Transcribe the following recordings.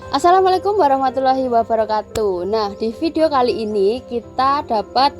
Assalamualaikum warahmatullahi wabarakatuh. Nah, di video kali ini kita dapat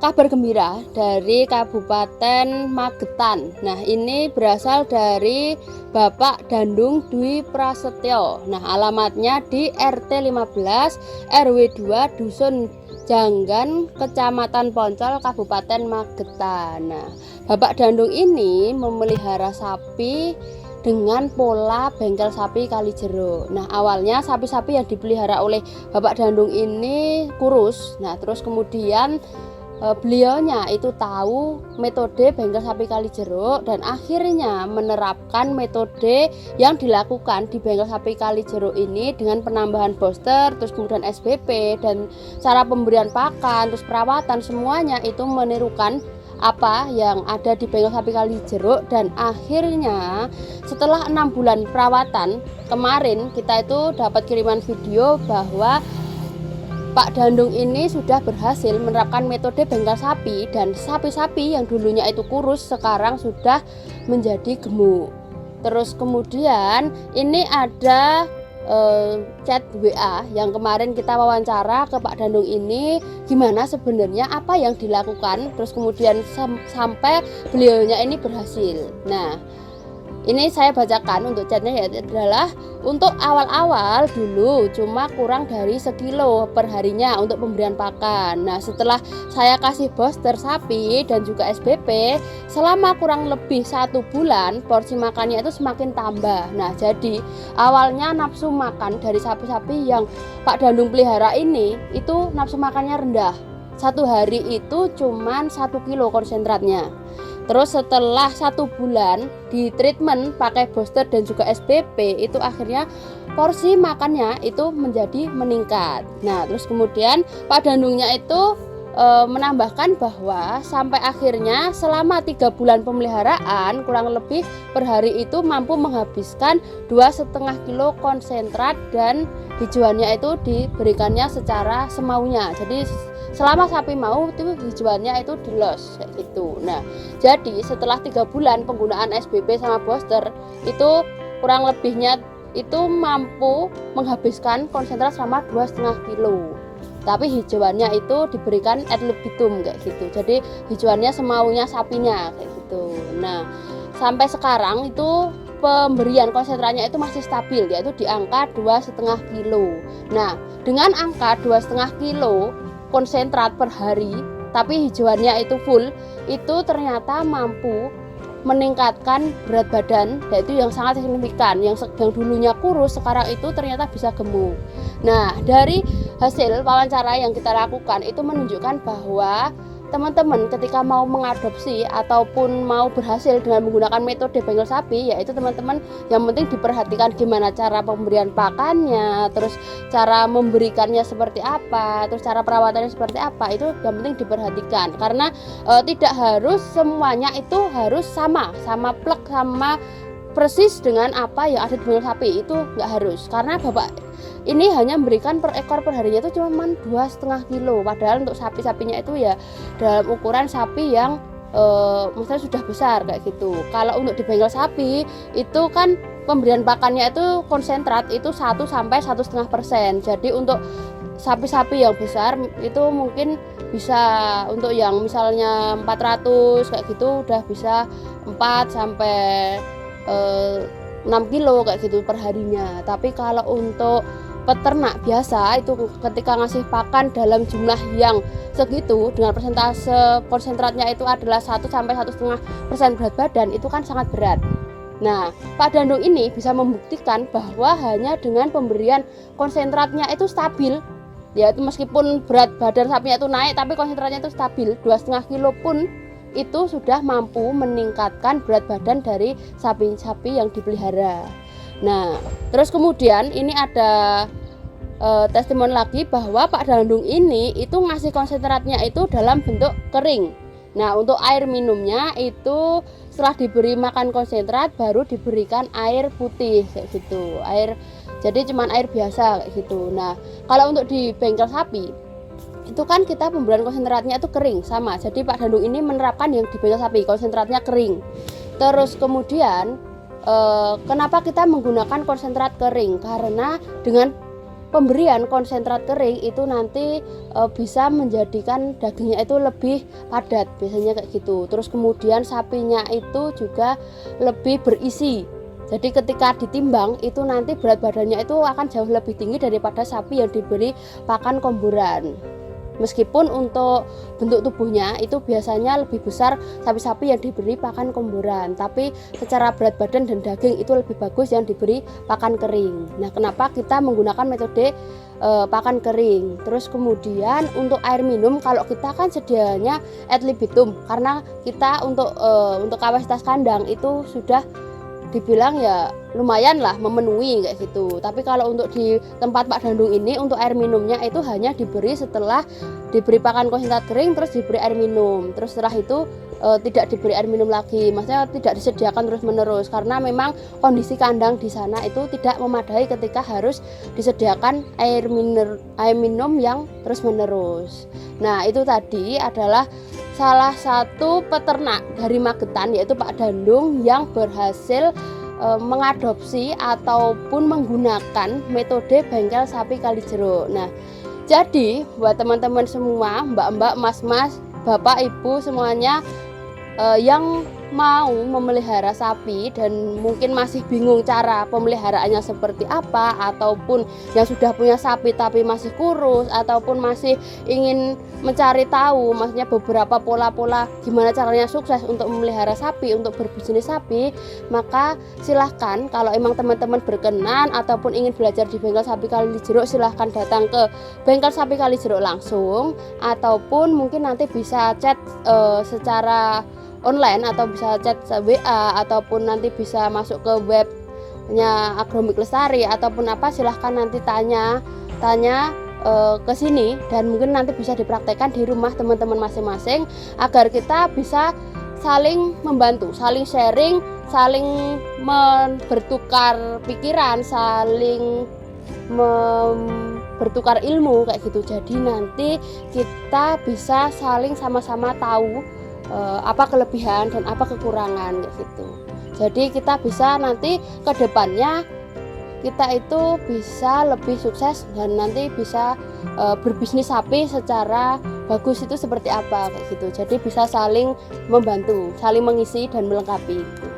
kabar gembira dari Kabupaten Magetan. Nah, ini berasal dari Bapak Dandung Dwi Prasetyo. Nah, alamatnya di RT 15 RW 2 Dusun Janggan, Kecamatan Poncol, Kabupaten Magetan. Nah, Bapak Dandung ini memelihara sapi dengan pola bengkel sapi Kalijeruk. Nah, awalnya sapi-sapi yang dipelihara oleh Bapak Dandung ini kurus. Nah, terus kemudian beliaunya itu tahu metode bengkel sapi Kalijeruk dan akhirnya menerapkan metode yang dilakukan di bengkel sapi Kalijeruk ini dengan penambahan booster, terus kemudian SBP dan cara pemberian pakan, terus perawatan, semuanya itu menirukan apa yang ada di bengkel sapi Kalijeruk. Dan akhirnya setelah 6 bulan perawatan kemarin kita itu dapat kiriman video bahwa Pak Dandung ini sudah berhasil menerapkan metode bengkel sapi dan sapi-sapi yang dulunya itu kurus sekarang sudah menjadi gemuk. Terus kemudian ini ada chat WA yang kemarin kita wawancara ke Pak Dandung ini, gimana sebenarnya apa yang dilakukan, terus kemudian sampai beliaunya ini berhasil. Nah, ini saya bacakan untuk chatnya, ya adalah untuk awal-awal dulu cuma kurang dari sekilo per harinya untuk pemberian pakan. Nah, setelah saya kasih booster sapi dan juga SBP selama kurang lebih 1 bulan, porsi makannya itu semakin tambah. Nah, jadi awalnya nafsu makan dari sapi-sapi yang Pak Dandung pelihara ini itu nafsu makannya rendah. 1 hari itu cuman 1 kilo konsentratnya. Terus setelah 1 bulan di treatment pakai booster dan juga SBP, itu akhirnya porsi makannya itu menjadi meningkat. Nah, terus kemudian Pak Dandungnya itu menambahkan bahwa sampai akhirnya selama 3 bulan pemeliharaan kurang lebih per hari itu mampu menghabiskan 2,5 kilo konsentrat dan hijauannya itu diberikannya secara semaunya. Jadi selama sapi mau itu hijauannya itu dilos kayak gitu. Nah, jadi setelah 3 bulan penggunaan SBP sama booster itu kurang lebihnya itu mampu menghabiskan konsentrat selama 2,5 kilo. Tapi hijauannya itu diberikan ad libitum kayak gitu. Jadi hijauannya semaunya sapinya kayak gitu. Nah, sampai sekarang itu pemberian konsentratnya itu masih stabil, yaitu di angka 2,5 kilo. Nah, dengan angka 2,5 kilo konsentrat per hari tapi hijauannya itu full, itu ternyata mampu meningkatkan berat badan, yaitu yang sangat signifikan. Yang dulunya kurus sekarang itu ternyata bisa gemuk. Nah, dari hasil wawancara yang kita lakukan itu menunjukkan bahwa teman-teman ketika mau mengadopsi ataupun mau berhasil dengan menggunakan metode bengkel sapi, yaitu teman-teman yang penting diperhatikan gimana cara pemberian pakannya, terus cara memberikannya seperti apa, terus cara perawatannya seperti apa, itu yang penting diperhatikan. Karena tidak harus semuanya itu harus sama plek sama persis dengan apa yang ada di bengkel sapi, itu nggak harus. Karena bapak ini hanya memberikan per ekor per harinya itu cuma 2,5 kilo, padahal untuk sapi-sapinya itu ya dalam ukuran sapi yang maksudnya sudah besar kayak gitu. Kalau untuk di bengkel sapi itu kan pemberian pakannya itu konsentrat itu 1 sampai 1,5%. Jadi untuk sapi-sapi yang besar itu mungkin bisa, untuk yang misalnya 400 kayak gitu udah bisa 4 sampai 6 kilo kayak gitu per harinya. Tapi kalau untuk peternak biasa itu ketika ngasih pakan dalam jumlah yang segitu dengan persentase konsentratnya itu adalah 1 sampai 1,5% berat badan, itu kan sangat berat. Nah, Pak Dandung ini bisa membuktikan bahwa hanya dengan pemberian konsentratnya itu stabil, yaitu meskipun berat badan sapinya itu naik tapi konsentratnya itu stabil 2,5 kilo pun itu sudah mampu meningkatkan berat badan dari sapi-sapi yang dipelihara. Nah, terus kemudian ini ada testimoni lagi bahwa Pak Dandung ini itu ngasih konsentratnya itu dalam bentuk kering. Nah, untuk air minumnya itu setelah diberi makan konsentrat baru diberikan air putih kayak gitu. Jadi cuman air biasa kayak gitu. Nah, kalau untuk di bengkel sapi itu kan kita pemberian konsentratnya itu kering sama. Jadi Pak Dandung ini menerapkan yang di bengkel sapi konsentratnya kering. Terus kemudian kenapa kita menggunakan konsentrat kering, karena dengan pemberian konsentrat kering itu nanti bisa menjadikan dagingnya itu lebih padat, biasanya kayak gitu. Terus kemudian sapinya itu juga lebih berisi. Jadi ketika ditimbang itu nanti berat badannya itu akan jauh lebih tinggi daripada sapi yang diberi pakan komburan. Meskipun untuk bentuk tubuhnya itu biasanya lebih besar sapi-sapi yang diberi pakan komburan, tapi secara berat badan dan daging itu lebih bagus yang diberi pakan kering. Nah, kenapa kita menggunakan metode pakan kering? Terus kemudian untuk air minum, kalau kita kan sedianya ad libitum, karena kita untuk kapasitas kandang itu sudah dibilang ya lumayan lah memenuhi kayak gitu. Tapi kalau untuk di tempat Pak Dandung ini untuk air minumnya itu hanya diberi setelah diberi pakan konsentrat kering terus diberi air minum. Terus setelah itu tidak diberi air minum lagi. Maksudnya tidak disediakan terus menerus karena memang kondisi kandang di sana itu tidak memadai ketika harus disediakan air minum yang terus menerus. Nah, itu tadi adalah salah satu peternak dari Magetan yaitu Pak Dandung yang berhasil mengadopsi ataupun menggunakan metode bengkel sapi Kalijero. Nah, jadi buat teman-teman semua, mbak-mbak, mas-mas, bapak, ibu semuanya yang mau memelihara sapi dan mungkin masih bingung cara pemeliharaannya seperti apa, ataupun yang sudah punya sapi tapi masih kurus, ataupun masih ingin mencari tahu maksudnya beberapa pola-pola gimana caranya sukses untuk memelihara sapi, untuk berbisnis sapi, maka silahkan kalau emang teman-teman berkenan ataupun ingin belajar di bengkel sapi Kalijero, silahkan datang ke bengkel sapi Kalijero langsung, ataupun mungkin nanti bisa chat secara online atau bisa chat WA, ataupun nanti bisa masuk ke webnya Agromik Lestari ataupun apa, silahkan nanti tanya ke sini dan mungkin nanti bisa dipraktekkan di rumah teman-teman masing-masing agar kita bisa saling membantu, saling sharing, saling bertukar pikiran, saling bertukar ilmu kayak gitu. Jadi nanti kita bisa saling sama-sama tahu apa kelebihan dan apa kekurangan kayak gitu. Jadi kita bisa nanti ke depannya kita itu bisa lebih sukses dan nanti bisa berbisnis sapi secara bagus itu seperti apa kayak gitu. Jadi bisa saling membantu, saling mengisi dan melengkapi gitu.